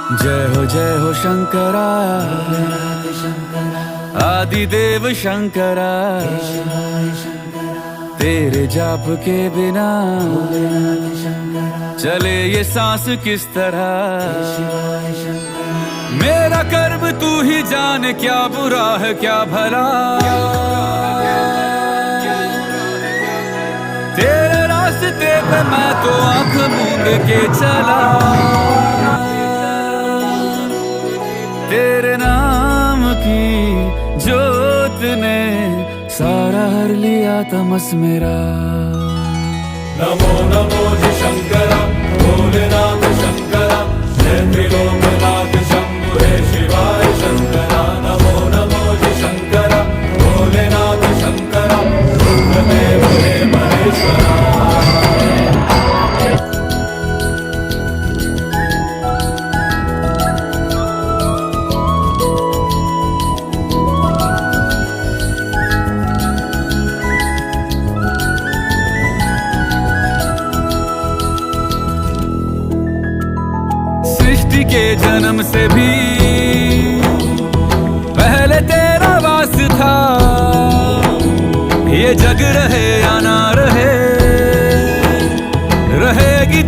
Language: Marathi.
जय हो शंकरा, आदिदेव शंकरा। तेरे जाप के बिना चले ये सांस किस तरह। मेरा कर्म तू ही जाने, क्या बुरा है क्या भला। तेरे रास्ते पे मैं तो आंख मूंद के चला। तेरे नाम की जोत ने सारा हर लिया तमस मेरा। नमो नमो जी शंकरा, भोलेनाथ शंकरा, जय त्रिलोकनाथ शंभु हे शिवाय शंकरा। नमो नमो जी शंकरा, भोलेनाथ शंकरा, रुद्रदेव हे महेश्वरा। सृष्टि के जन्म से भी पहले तेरा वास था। ये जग रहे या ना रहे, रहेगी